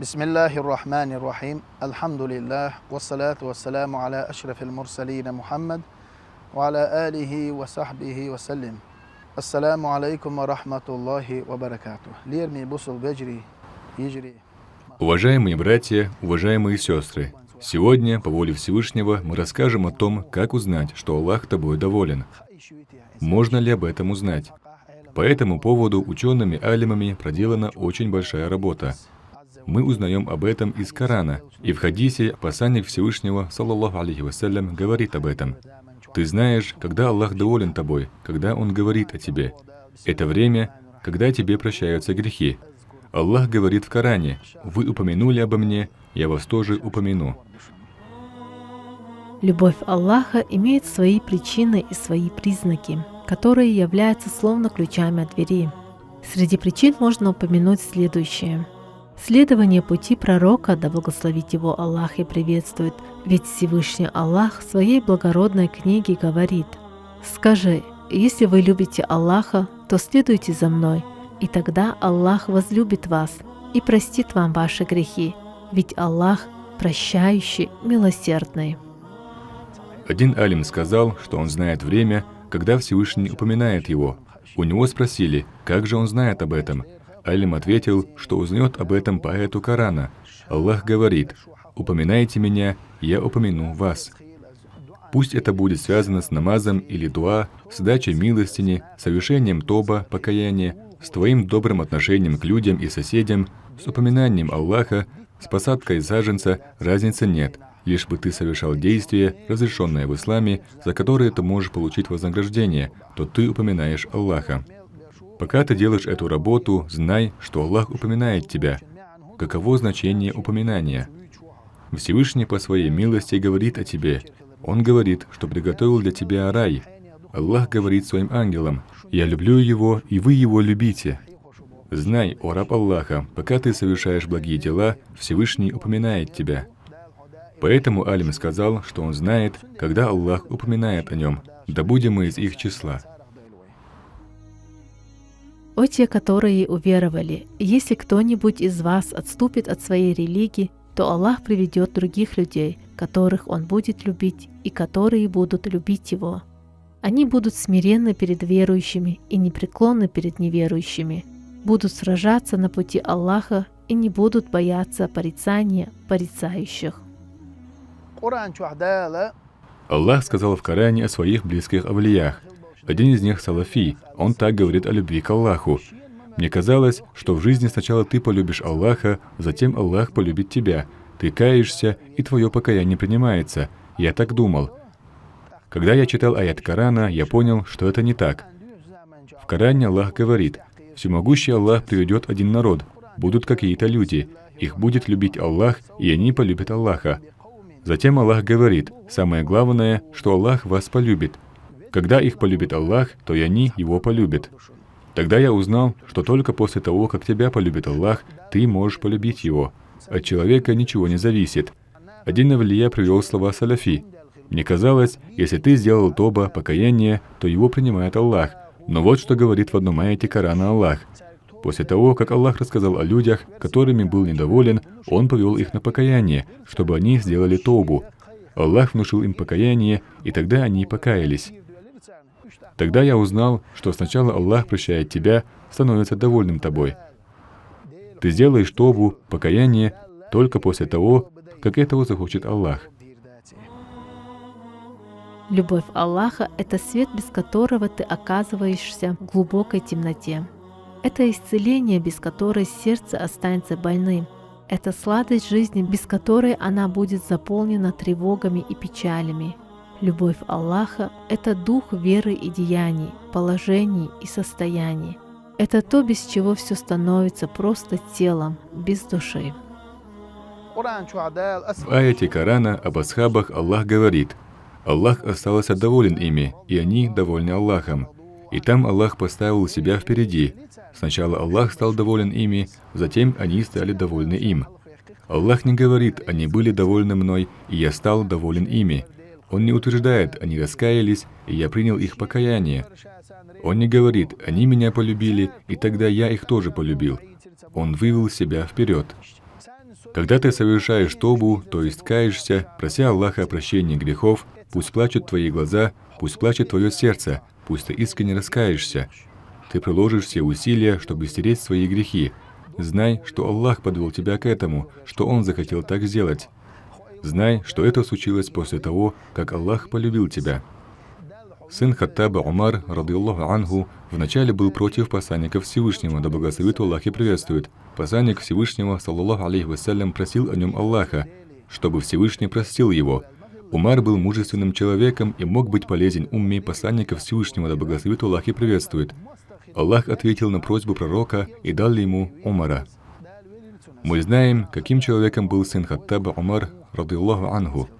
بسم الله الرحمن الرحيم الحمد لله والصلاة والسلام على أشرف المرسلين محمد وعلى آله وصحبه وسلم السلام عليكم ورحمة الله وبركاته ليرمي بصل بجري يجري. Уважаемые братья, уважаемые сестры, сегодня, по воле Всевышнего, мы расскажем о том, как узнать, что Аллах тобой доволен. Можно ли об этом узнать? По этому поводу учеными-алимами проделана очень большая работа. Мы узнаем об этом из Корана, и в хадисе посланник Всевышнего, саллаллаху алейхи вассалям, говорит об этом. Ты знаешь, когда Аллах доволен тобой, когда Он говорит о тебе. Это время, когда тебе прощаются грехи. Аллах говорит в Коране: «Вы упомянули обо мне, я вас тоже упомяну». Любовь Аллаха имеет свои причины и свои признаки, которые являются словно ключами от двери. Среди причин можно упомянуть следующее. Следование пути пророка, да благословит его Аллах и приветствует, ведь Всевышний Аллах в своей благородной книге говорит: «Скажи, если вы любите Аллаха, то следуйте за мной, и тогда Аллах возлюбит вас и простит вам ваши грехи, ведь Аллах прощающий, милосердный». Один алим сказал, что он знает время, когда Всевышний упоминает его. У него спросили, как же он знает об этом. Алим ответил, что узнает об этом по аяту Корана. Аллах говорит: «Упоминайте меня, я упомяну вас». Пусть это будет связано с намазом или дуа, с дачей милостини, совершением тоба, покаяния, с твоим добрым отношением к людям и соседям, с упоминанием Аллаха, с посадкой саженца, разницы нет, лишь бы ты совершал действие, разрешенное в исламе, за которое ты можешь получить вознаграждение, то ты упоминаешь Аллаха. Пока ты делаешь эту работу, знай, что Аллах упоминает тебя. Каково значение упоминания? Всевышний по своей милости говорит о тебе. Он говорит, что приготовил для тебя рай. Аллах говорит своим ангелам: «Я люблю его, и вы его любите». Знай, о раб Аллаха, пока ты совершаешь благие дела, Всевышний упоминает тебя. Поэтому алим сказал, что он знает, когда Аллах упоминает о нем. Да будем мы из их числа. О те, которые уверовали, если кто-нибудь из вас отступит от своей религии, то Аллах приведет других людей, которых Он будет любить и которые будут любить Его. Они будут смиренны перед верующими и непреклонны перед неверующими, будут сражаться на пути Аллаха и не будут бояться порицания порицающих. Аллах сказал в Коране о своих близких авлиях. Один из них салафи, он так говорит о любви к Аллаху. Мне казалось, что в жизни сначала ты полюбишь Аллаха, затем Аллах полюбит тебя. Ты каешься, и твое покаяние принимается. Я так думал. Когда я читал аят Корана, я понял, что это не так. В Коране Аллах говорит: «Всемогущий Аллах приведет один народ, будут какие-то люди, их будет любить Аллах, и они полюбят Аллаха». Затем Аллах говорит: «Самое главное, что Аллах вас полюбит. Когда их полюбит Аллах, то и они его полюбят». Тогда я узнал, что только после того, как тебя полюбит Аллах, ты можешь полюбить его. От человека ничего не зависит. Один авлия привел слова салафи. Мне казалось, если ты сделал тоба, покаяние, то его принимает Аллах. Но вот что говорит в одном аяте Корана Аллах. После того, как Аллах рассказал о людях, которыми был недоволен, Он повел их на покаяние, чтобы они сделали тобу. Аллах внушил им покаяние, и тогда они покаялись. Тогда я узнал, что сначала Аллах прощает тебя, становится довольным тобой. Ты сделаешь тобу, покаяние, только после того, как этого захочет Аллах. Любовь Аллаха – это свет, без которого ты оказываешься в глубокой темноте. Это исцеление, без которой сердце останется больным. Это сладость жизни, без которой она будет заполнена тревогами и печалями. Любовь Аллаха – это дух веры и деяний, положений и состояний. Это то, без чего все становится просто телом, без души. В аяте Корана об асхабах Аллах говорит: «Аллах остался доволен ими, и они довольны Аллахом». И там Аллах поставил себя впереди. Сначала Аллах стал доволен ими, затем они стали довольны им. Аллах не говорит: «Они были довольны мной, и я стал доволен ими». Он не утверждает: «Они раскаялись, и я принял их покаяние». Он не говорит: «Они меня полюбили, и тогда я их тоже полюбил». Он вывел себя вперед. Когда ты совершаешь тобу, то есть каешься, прося Аллаха о прощении грехов, пусть плачут твои глаза, пусть плачет твое сердце, пусть ты искренне раскаешься. Ты приложишь все усилия, чтобы стереть свои грехи. Знай, что Аллах подвел тебя к этому, что Он захотел так сделать. Знай, что это случилось после того, как Аллах полюбил тебя. Сын Хаттаба Умар, радийаллаху анху, вначале был против посланника Всевышнего, да благословит Аллах и приветствует. Посланник Всевышнего, саллаллаху алейхи вассалям, просил о нем Аллаха, чтобы Всевышний простил его. Умар был мужественным человеком и мог быть полезен умме посланника Всевышнего, да благословит Аллах и приветствует. Аллах ответил на просьбу пророка и дал ему Умара. Мы знаем, каким человеком был сын Хаттаба Умар, радийаллаху анху.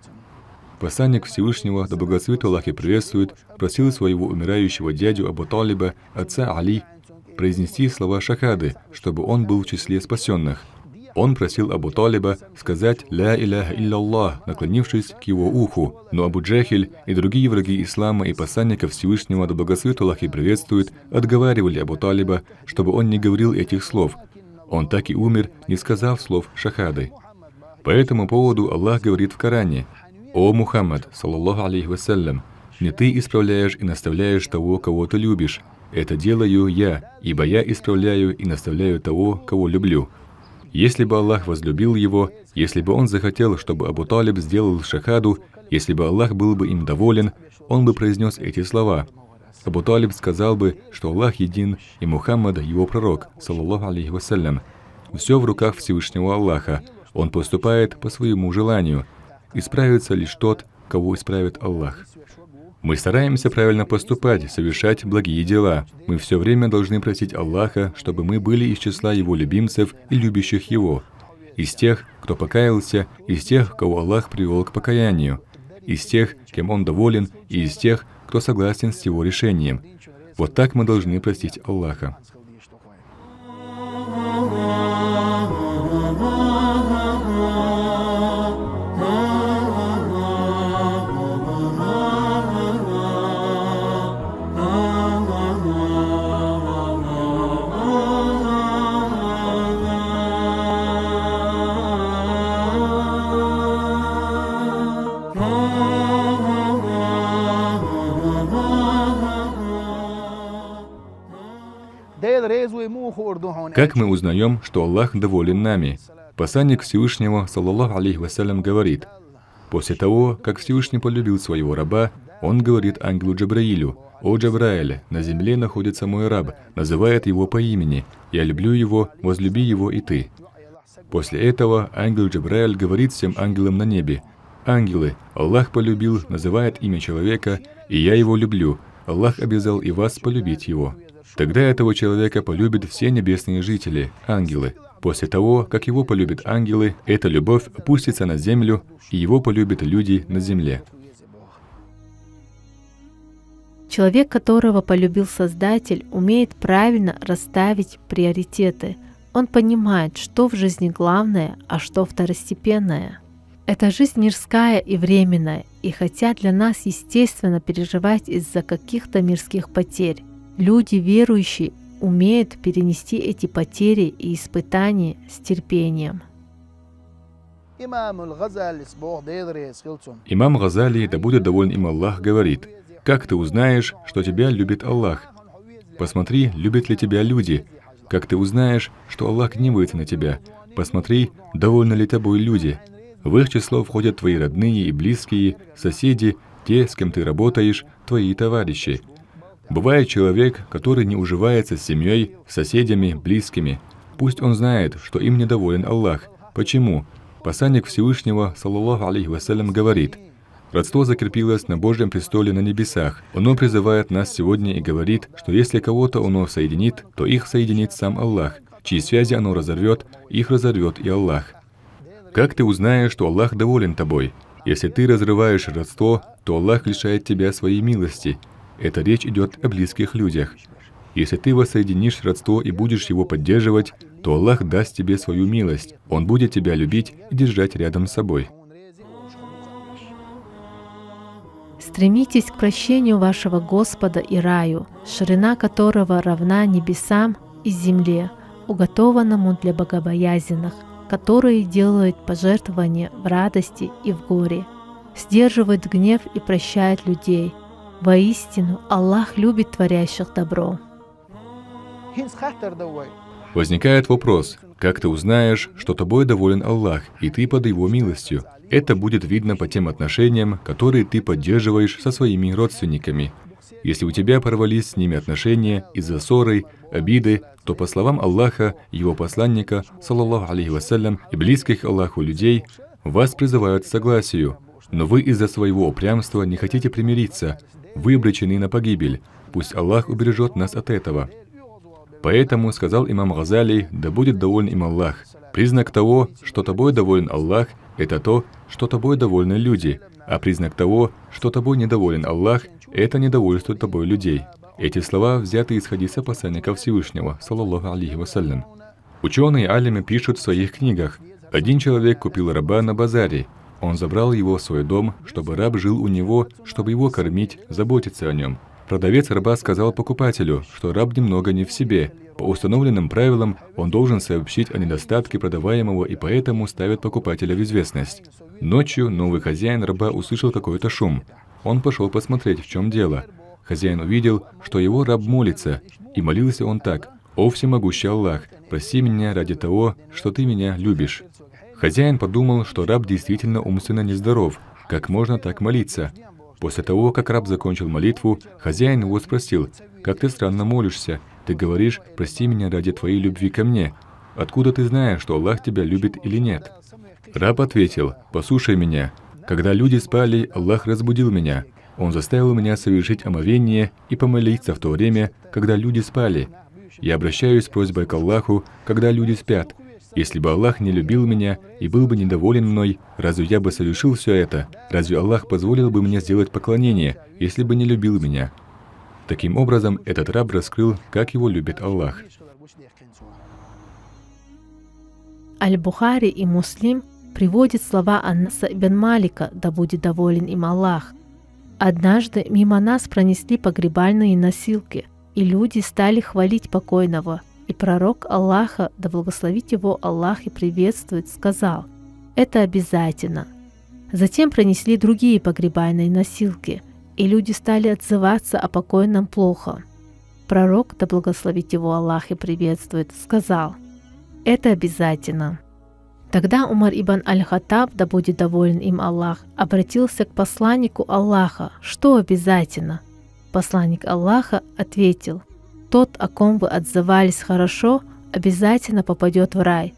Посланник Всевышнего, да благословит Аллах и приветствует, просил своего умирающего дядю Абу Талиба, отца Али, произнести слова шахады, чтобы он был в числе спасенных. Он просил Абу Талиба сказать «Ля иляха илляллах», наклонившись к его уху, но Абу Джахиль и другие враги ислама и посланника Всевышнего, да благословит Аллах и приветствует, отговаривали Абу Талиба, чтобы он не говорил этих слов. Он так и умер, не сказав слов шахады. По этому поводу Аллах говорит в Коране: «О Мухаммад, саллаллаху алейхи вассалям, не ты исправляешь и наставляешь того, кого ты любишь. Это делаю я, ибо я исправляю и наставляю того, кого люблю». Если бы Аллах возлюбил его, если бы Он захотел, чтобы Абу Талиб сделал шахаду, если бы Аллах был бы им доволен, Он бы произнес эти слова. Абу Талиб сказал бы, что Аллах един и Мухаммад его пророк, саллаллаху алейхи вассалям. Все в руках Всевышнего Аллаха. Он поступает по своему желанию. Исправится лишь тот, кого исправит Аллах. Мы стараемся правильно поступать, совершать благие дела. Мы все время должны просить Аллаха, чтобы мы были из числа Его любимцев и любящих Его, из тех, кто покаялся, из тех, кого Аллах привел к покаянию, из тех, кем Он доволен, и из тех, кто согласен с Его решением. Вот так мы должны просить Аллаха. Как мы узнаем, что Аллах доволен нами? Посланник Всевышнего, саллаллаху алейхи вассалям, говорит: после того, как Всевышний полюбил своего раба, Он говорит ангелу Джабраилю: «О Джабраиль, на земле находится мой раб», называет его по имени: «Я люблю его, возлюби его и ты». После этого ангел Джабраиль говорит всем ангелам на небе: «Ангелы, Аллах полюбил, называет имя человека, и я его люблю. Аллах обязал и вас полюбить его». Тогда этого человека полюбят все небесные жители, ангелы. После того, как его полюбят ангелы, эта любовь опустится на землю, и его полюбят люди на земле. Человек, которого полюбил Создатель, умеет правильно расставить приоритеты. Он понимает, что в жизни главное, а что второстепенное. Эта жизнь мирская и временная, и хотя для нас естественно переживать из-за каких-то мирских потерь, люди верующие умеют перенести эти потери и испытания с терпением. Имам Газали, да будет доволен им Аллах, говорит: «Как ты узнаешь, что тебя любит Аллах? Посмотри, любят ли тебя люди. Как ты узнаешь, что Аллах гневается на тебя? Посмотри, довольны ли тобой люди. В их число входят твои родные и близкие, соседи, те, с кем ты работаешь, твои товарищи». Бывает человек, который не уживается с семьей, соседями, близкими. Пусть он знает, что им недоволен Аллах. Почему? Посланник Всевышнего, саллаллаху алейхи вассалям, говорит: «Родство закрепилось на Божьем престоле на небесах. Оно призывает нас сегодня и говорит, что если кого-то оно соединит, то их соединит сам Аллах. Чьи связи оно разорвет, их разорвет и Аллах». Как ты узнаешь, что Аллах доволен тобой? Если ты разрываешь родство, то Аллах лишает тебя своей милости. Это речь идет о близких людях. Если ты воссоединишь родство и будешь его поддерживать, то Аллах даст тебе свою милость. Он будет тебя любить и держать рядом с собой. Стремитесь к прощению вашего Господа и раю, ширина которого равна небесам и земле, уготованному для богобоязненных. которые делают пожертвования в радости и в горе, сдерживают гнев и прощают людей. Воистину, Аллах любит творящих добро. Возникает вопрос, как ты узнаешь, что тобой доволен Аллах, и ты под Его милостью? Это будет видно по тем отношениям, которые ты поддерживаешь со своими родственниками. Если у тебя порвались с ними отношения из-за ссоры, обиды, то, по словам Аллаха, Его посланника, саллаллаху алейхи вассалям, и близких Аллаху людей, вас призывают к согласию, но вы из-за своего упрямства не хотите примириться, вы обречены на погибель. Пусть Аллах убережет нас от этого. Поэтому сказал имам Газали, да будет доволен им Аллах. Признак того, что тобой доволен Аллах, это то, что тобой довольны люди, а признак того, что тобой недоволен Аллах, это недовольство тобой людей. Эти слова взяты из хадиса посланника Всевышнего, саллаллаху алейхи вассалям. Ученые алимы пишут в своих книгах: один человек купил раба на базаре. Он забрал его в свой дом, чтобы раб жил у него, чтобы его кормить, заботиться о нем. Продавец раба сказал покупателю, что раб немного не в себе. По установленным правилам он должен сообщить о недостатке продаваемого и поэтому ставит покупателя в известность. Ночью новый хозяин раба услышал какой-то шум. Он пошел посмотреть, в чем дело. Хозяин увидел, что его раб молится, и молился он так: «О всемогущий Аллах, прости меня ради того, что ты меня любишь». Хозяин подумал, что раб действительно умственно нездоров, как можно так молиться. После того, как раб закончил молитву, хозяин его спросил: «Как ты странно молишься? Ты говоришь, прости меня ради твоей любви ко мне. Откуда ты знаешь, что Аллах тебя любит или нет?» Раб ответил: «Послушай меня. Когда люди спали, Аллах разбудил меня. Он заставил меня совершить омовение и помолиться в то время, когда люди спали. Я обращаюсь с просьбой к Аллаху, когда люди спят. Если бы Аллах не любил меня и был бы недоволен мной, разве я бы совершил все это? Разве Аллах позволил бы мне сделать поклонение, если бы не любил меня?» Таким образом, этот раб раскрыл, как его любит Аллах. Аль-Бухари и Муслим приводят слова Анаса ибн Малика, да будет доволен им Аллах. «Однажды мимо нас пронесли погребальные носилки, и люди стали хвалить покойного. И пророк Аллаха, да благословит его Аллах и приветствует, сказал: это обязательно. Затем пронесли другие погребальные носилки, и люди стали отзываться о покойном плохо. Пророк, да благословит его Аллах и приветствует, сказал: это обязательно. Тогда Умар ибн Аль-Хаттаб, да будет доволен им Аллах, обратился к посланнику Аллаха: что обязательно? Посланник Аллаха ответил: тот, о ком вы отзывались хорошо, обязательно попадет в рай.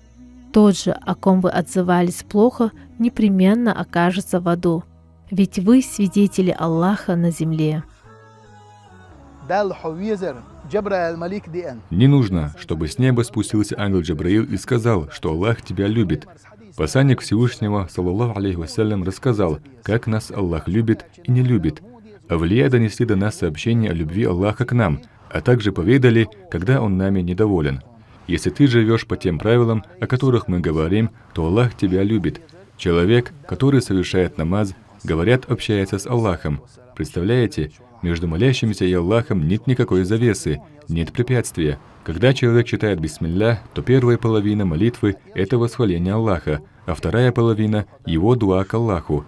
Тот же, о ком вы отзывались плохо, непременно окажется в аду. Ведь вы свидетели Аллаха на земле. Не нужно, чтобы с неба спустился ангел Джабраил и сказал, что Аллах тебя любит. Посланник Всевышнего, саллаллаху алейхи вассалям, рассказал, как нас Аллах любит и не любит. Авлия донесли до нас сообщение о любви Аллаха к нам, а также поведали, когда Он нами недоволен. Если ты живешь по тем правилам, о которых мы говорим, то Аллах тебя любит. Человек, который совершает намаз, говорят, общается с Аллахом. Представляете, между молящимся и Аллахом нет никакой завесы, нет препятствия. Когда человек читает бисмилля, то первая половина молитвы – это восхваление Аллаха, а вторая половина – его дуа к Аллаху.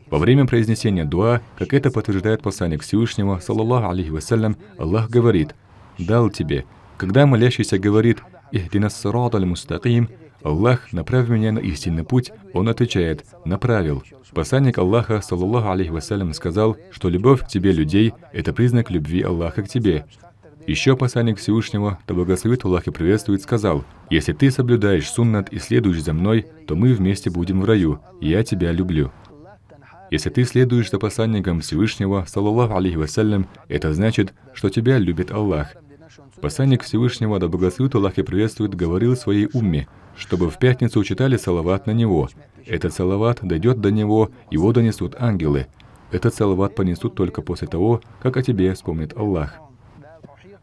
Во время произнесения дуа, как это подтверждает посланник Всевышнего, саллаллаху алейхи вассалям, Аллах говорит: «Дал тебе». Когда молящийся говорит «Ихдинас сирата мустаким», Аллах, направь меня на истинный путь, Он отвечает: направил. Посланник Аллаха, саллаллаху алейхи вассалям, сказал, что любовь к тебе людей – это признак любви Аллаха к тебе. Еще посланник Всевышнего, да благословит Аллах и приветствует, сказал: если ты соблюдаешь суннат и следуешь за мной, то мы вместе будем в раю, и я тебя люблю. Если ты следуешь за посланником Всевышнего, саллаллаху алейхи вассалям, это значит, что тебя любит Аллах. Посланник Всевышнего, да благословит Аллах и приветствует, говорил своей умме, чтобы в пятницу читали салават на него. Этот салават дойдет до него, его донесут ангелы. Этот салават понесут только после того, как о тебе вспомнит Аллах.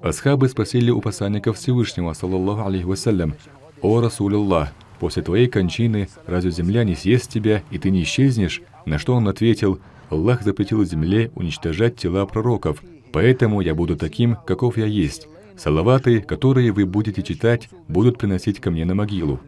Асхабы спросили у посланника Всевышнего, саллаллаху алейхи вассалям: «О Расуль Аллах, после твоей кончины разве земля не съест тебя, и ты не исчезнешь?» На что он ответил: «Аллах запретил земле уничтожать тела пророков, поэтому я буду таким, каков я есть. Салаваты, которые вы будете читать, будут приносить ко мне на могилу».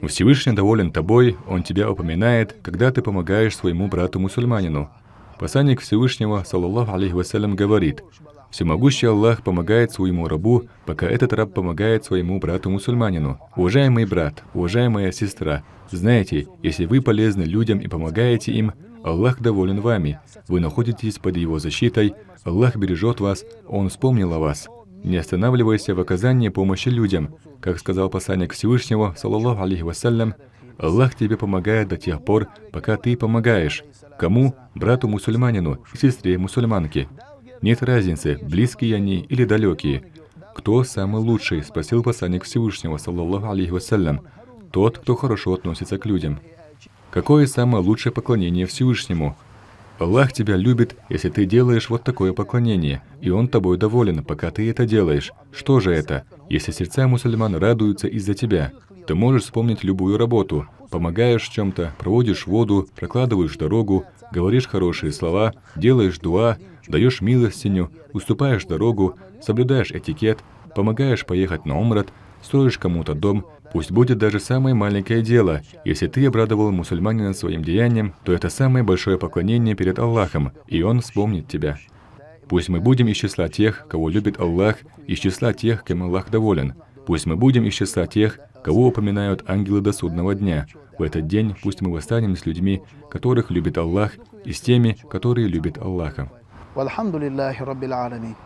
Всевышний доволен тобой, Он тебя упоминает, когда ты помогаешь своему брату-мусульманину. Посланник Всевышнего, саллаллаху алейхи вассалям, говорит: «Всемогущий Аллах помогает своему рабу, пока этот раб помогает своему брату-мусульманину». Уважаемый брат, уважаемая сестра, знаете, если вы полезны людям и помогаете им, Аллах доволен вами, вы находитесь под Его защитой, Аллах бережет вас, Он вспомнил о вас. Не останавливайся в оказании помощи людям. Как сказал посланник Всевышнего, саллаллаху алейхи вассалям, Аллах тебе помогает до тех пор, пока ты помогаешь. Кому? Брату-мусульманину и сестре-мусульманке. Нет разницы, близкие они или далекие. Кто самый лучший? Спросил посланник Всевышнего, саллаллаху алейхи вассалям. Тот, кто хорошо относится к людям. Какое самое лучшее поклонение Всевышнему? Аллах тебя любит, если ты делаешь вот такое поклонение, и Он тобой доволен, пока ты это делаешь. Что же это? Если сердца мусульман радуются из-за тебя, ты можешь вспомнить любую работу, помогаешь в чем-то, проводишь воду, прокладываешь дорогу, говоришь хорошие слова, делаешь дуа, даешь милостиню, уступаешь дорогу, соблюдаешь этикет, помогаешь поехать на умрат, строишь кому-то дом. Пусть будет даже самое маленькое дело. Если ты обрадовал мусульманина своим деянием, то это самое большое поклонение перед Аллахом, и Он вспомнит тебя. Пусть мы будем из числа тех, кого любит Аллах, из числа тех, кем Аллах доволен. Пусть мы будем из числа тех, кого упоминают ангелы до судного дня. В этот день пусть мы восстанем с людьми, которых любит Аллах, и с теми, которые любят Аллаха. Вальхамдулиллахи раббил аламин.